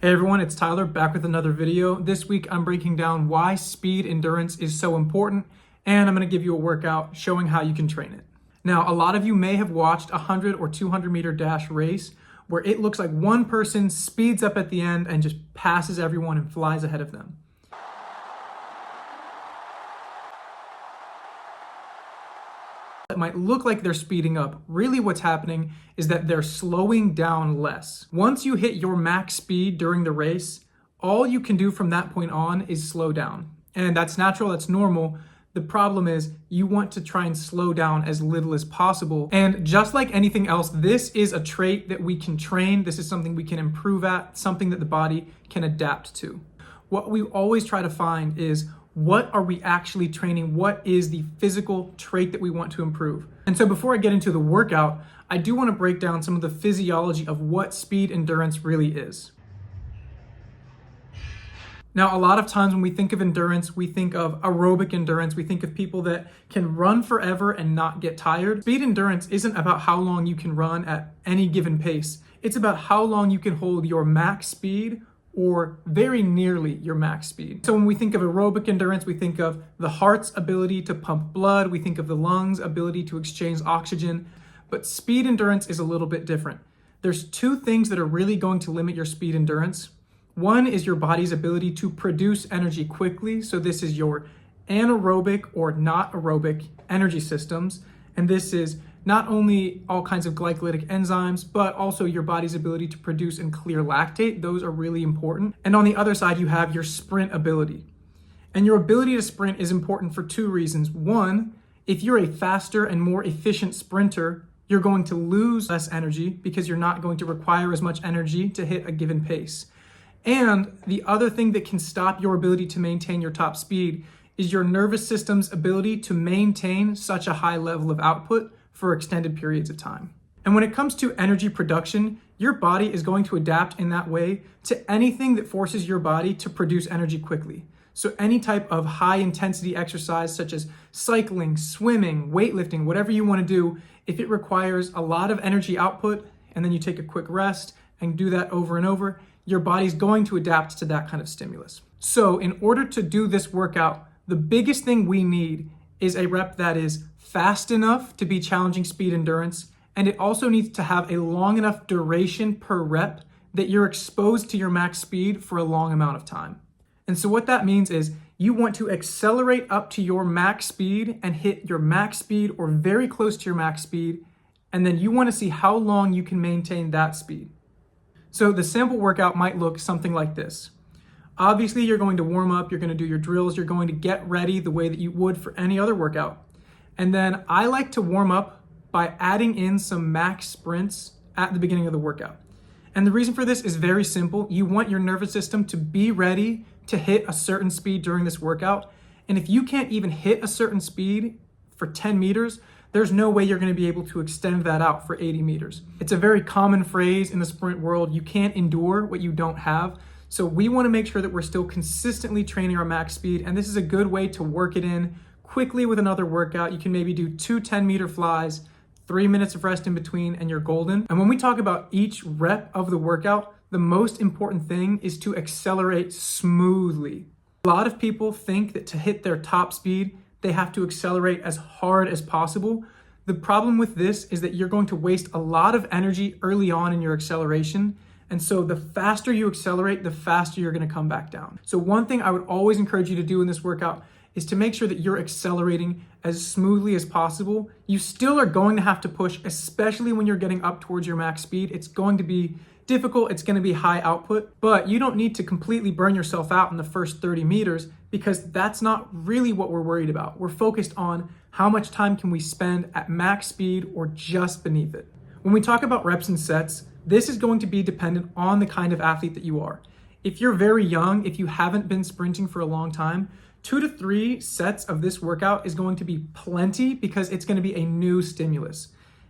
Hey everyone, it's Tyler back with another video. This week I'm breaking down why speed endurance is so important, and I'm going to give you a workout showing how you can train it. Now, a lot of you may have watched a 100 or 200 meter dash race where it looks like one person speeds up at the end and just passes everyone and flies ahead of them. It might look like they're speeding up. Really what's happening is that they're slowing down less. Once you hit your max speed during the race, all you can do from that point on is slow down. And that's natural, that's normal. The problem is you want to try and slow down as little as possible. And just like anything else, this is a trait that we can train. This is something we can improve at, something that the body can adapt to. What we always try to find is, what are we actually training? What is the physical trait that we want to improve? And so before I get into the workout, I do want to break down some of the physiology of what speed endurance really is. Now, a lot of times when we think of endurance, we think of aerobic endurance. We think of people that can run forever and not get tired. Speed endurance isn't about how long you can run at any given pace. It's about how long you can hold your max speed or very nearly your max speed. So when we think of aerobic endurance, we think of the heart's ability to pump blood, we think of the lungs' ability to exchange oxygen, but speed endurance is a little bit different. There's two things that are really going to limit your speed endurance. One is your body's ability to produce energy quickly, so this is your anaerobic or not aerobic energy systems, and this is not only all kinds of glycolytic enzymes, but also your body's ability to produce and clear lactate. Those are really important. And on the other side, you have your sprint ability. And your ability to sprint is important for two reasons. One, if you're a faster and more efficient sprinter, you're going to lose less energy because you're not going to require as much energy to hit a given pace. And the other thing that can stop your ability to maintain your top speed is your nervous system's ability to maintain such a high level of output for extended periods of time. And when it comes to energy production, your body is going to adapt in that way to anything that forces your body to produce energy quickly. So any type of high intensity exercise such as cycling, swimming, weightlifting, whatever you want to do, if it requires a lot of energy output and then you take a quick rest and do that over and over, your body's going to adapt to that kind of stimulus. So in order to do this workout, the biggest thing we need is a rep that is fast enough to be challenging speed endurance, and it also needs to have a long enough duration per rep that you're exposed to your max speed for a long amount of time. And so what that means is you want to accelerate up to your max speed and hit your max speed or very close to your max speed, and then you want to see how long you can maintain that speed. So the sample workout might look something like this. Obviously, you're going to warm up, you're going to do your drills, you're going to get ready the way that you would for any other workout. And then I like to warm up by adding in some max sprints at the beginning of the workout. And the reason for this is very simple. You want your nervous system to be ready to hit a certain speed during this workout. And if you can't even hit a certain speed for 10 meters, there's no way you're going to be able to extend that out for 80 meters. It's a very common phrase in the sprint world. You can't endure what you don't have. So we want to make sure that we're still consistently training our max speed. And this is a good way to work it in quickly with another workout. You can maybe do 2 10-meter flies, 3 minutes of rest in between, and you're golden. And when we talk about each rep of the workout, the most important thing is to accelerate smoothly. A lot of people think that to hit their top speed, they have to accelerate as hard as possible. The problem with this is that you're going to waste a lot of energy early on in your acceleration. And so the faster you accelerate, the faster you're going to come back down. So one thing I would always encourage you to do in this workout is to make sure that you're accelerating as smoothly as possible. You still are going to have to push, especially when you're getting up towards your max speed. It's going to be difficult, it's going to be high output, but you don't need to completely burn yourself out in the first 30 meters because that's not really what we're worried about. We're focused on how much time can we spend at max speed or just beneath it. When we talk about reps and sets, this is going to be dependent on the kind of athlete that you are. If you're very young, if you haven't been sprinting for a long time, 2 to 3 sets of this workout is going to be plenty because it's going to be a new stimulus.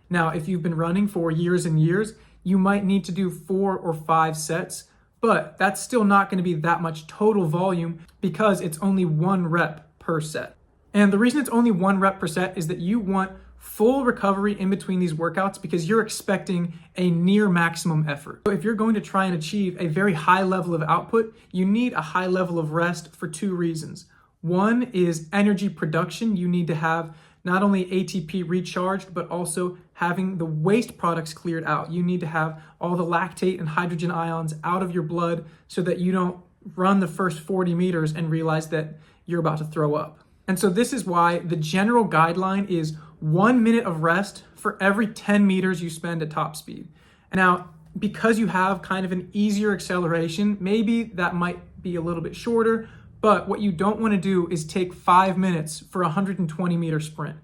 Now, if you've been running for years and years, you might need to do 4 or 5 sets, but that's still not going to be that much total volume because it's only 1 rep per set. And the reason it's only 1 rep per set is that you want full recovery in between these workouts because you're expecting a near maximum effort. So if you're going to try and achieve a very high level of output, you need a high level of rest for two reasons. One is energy production. You need to have not only ATP recharged, but also having the waste products cleared out. You need to have all the lactate and hydrogen ions out of your blood so that you don't run the first 40 meters and realize that you're about to throw up. And so this is why the general guideline is 1 minute of rest for every 10 meters you spend at top speed. Now, because you have kind of an easier acceleration, maybe that might be a little bit shorter, but what you don't want to do is take 5 minutes for a 120 meter sprint.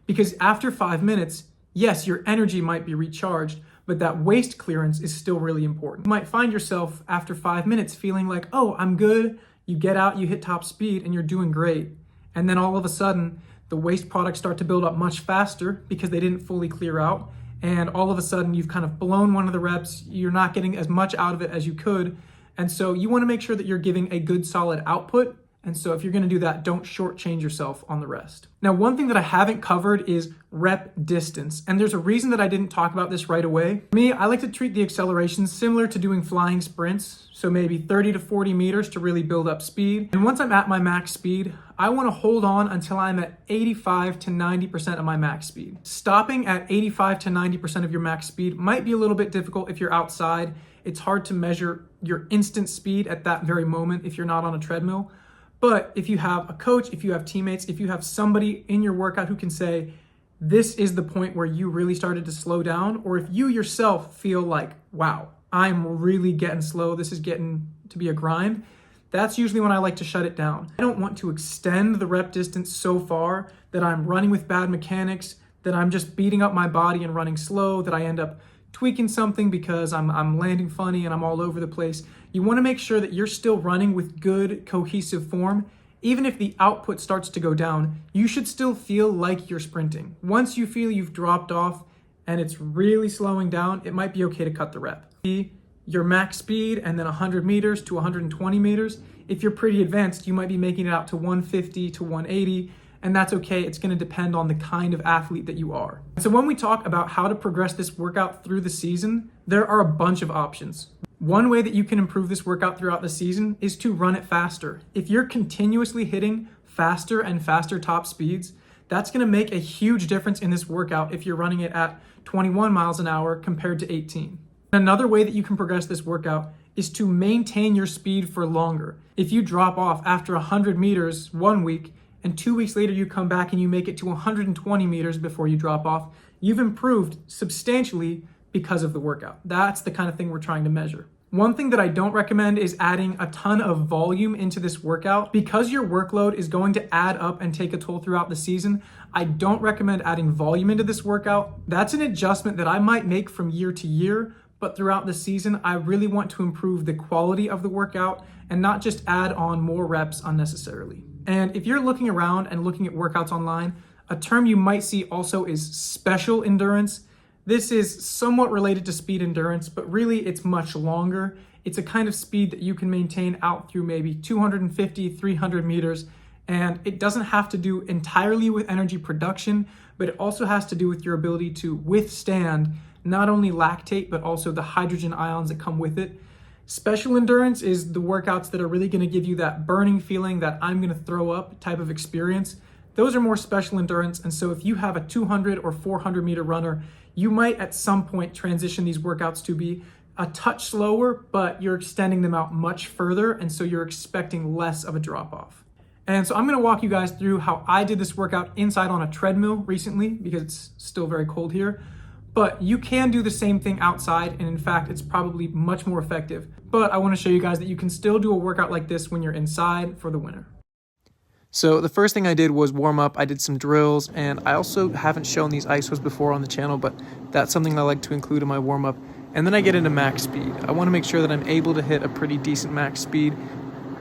Because after 5 minutes, yes, your energy might be recharged, but that waste clearance is still really important. You might find yourself after 5 minutes feeling like, oh, I'm good. You get out, you hit top speed, and you're doing great. And then all of a sudden, the waste products start to build up much faster because they didn't fully clear out. And all of a sudden, you've kind of blown one of the reps. You're not getting as much out of it as you could. And so you want to make sure that you're giving a good solid output. And so if you're going to do that, don't shortchange yourself on the rest. Now, one thing that I haven't covered is rep distance. And there's a reason that I didn't talk about this right away. For me, I like to treat the accelerations similar to doing flying sprints. So maybe 30 to 40 meters to really build up speed. And once I'm at my max speed, I want to hold on until I'm at 85 to 90% of my max speed. Stopping at 85 to 90% of your max speed might be a little bit difficult if you're outside. It's hard to measure your instant speed at that very moment if you're not on a treadmill. But if you have a coach, if you have teammates, if you have somebody in your workout who can say, this is the point where you really started to slow down, or if you yourself feel like, wow, I'm really getting slow, this is getting to be a grind, that's usually when I like to shut it down. I don't want to extend the rep distance so far that I'm running with bad mechanics, that I'm just beating up my body and running slow, that I end up tweaking something because I'm landing funny and I'm all over the place. You want to make sure that you're still running with good cohesive form. Even if the output starts to go down, you should still feel like you're sprinting. Once you feel you've dropped off and it's really slowing down, it might be okay to cut the rep. Your max speed and then 100 meters to 120 meters. If you're pretty advanced, you might be making it out to 150 to 180. And that's okay. It's going to depend on the kind of athlete that you are. So when we talk about how to progress this workout through the season, there are a bunch of options. One way that you can improve this workout throughout the season is to run it faster. If you're continuously hitting faster and faster top speeds, that's going to make a huge difference in this workout if you're running it at 21 miles an hour compared to 18. Another way that you can progress this workout is to maintain your speed for longer. If you drop off after 100 meters 1 week, and 2 weeks later you come back and you make it to 120 meters before you drop off, you've improved substantially because of the workout. That's the kind of thing we're trying to measure. One thing that I don't recommend is adding a ton of volume into this workout. Because your workload is going to add up and take a toll throughout the season, I don't recommend adding volume into this workout. That's an adjustment that I might make from year to year, but throughout the season, I really want to improve the quality of the workout and not just add on more reps unnecessarily. And if you're looking around and looking at workouts online, a term you might see also is special endurance. This is somewhat related to speed endurance, but really it's much longer. It's a kind of speed that you can maintain out through maybe 250, 300 meters. And it doesn't have to do entirely with energy production, but it also has to do with your ability to withstand not only lactate, but also the hydrogen ions that come with it. Special endurance is the workouts that are really going to give you that burning feeling, that I'm going to throw up type of experience. Those are more special endurance. And so if you have a 200 or 400 meter runner, you might at some point transition these workouts to be a touch slower, but you're extending them out much further. And so you're expecting less of a drop off. And so I'm going to walk you guys through how I did this workout inside on a treadmill recently because it's still very cold here. But you can do the same thing outside, and in fact, it's probably much more effective. But I want to show you guys that you can still do a workout like this when you're inside for the winter. So the first thing I did was warm up. I did some drills, and I also haven't shown these ISOs before on the channel, but that's something I like to include in my warm up. And then I get into max speed. I want to make sure that I'm able to hit a pretty decent max speed.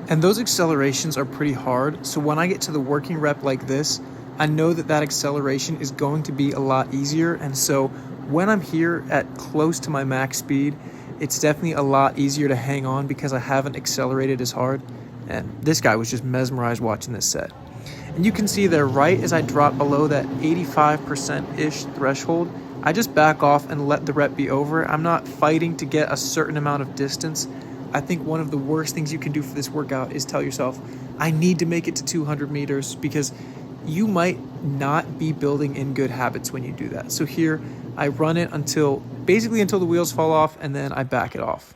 And those accelerations are pretty hard. So when I get to the working rep like this, I know that that acceleration is going to be a lot easier. And so when I'm here at close to my max speed, it's definitely a lot easier to hang on because I haven't accelerated as hard. And this guy was just mesmerized watching this set. And you can see there, right as I drop below that 85%-ish threshold, I just back off and let the rep be over. I'm not fighting to get a certain amount of distance. I think one of the worst things you can do for this workout is tell yourself, I need to make it to 200 meters, because you might not be building in good habits when you do that. So here, I run it basically until the wheels fall off, and then I back it off.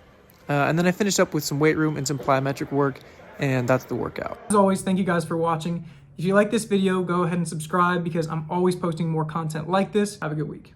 And then I finish up with some weight room and some plyometric work, and that's the workout. As always, thank you guys for watching. If you like this video, go ahead and subscribe, because I'm always posting more content like this. Have a good week.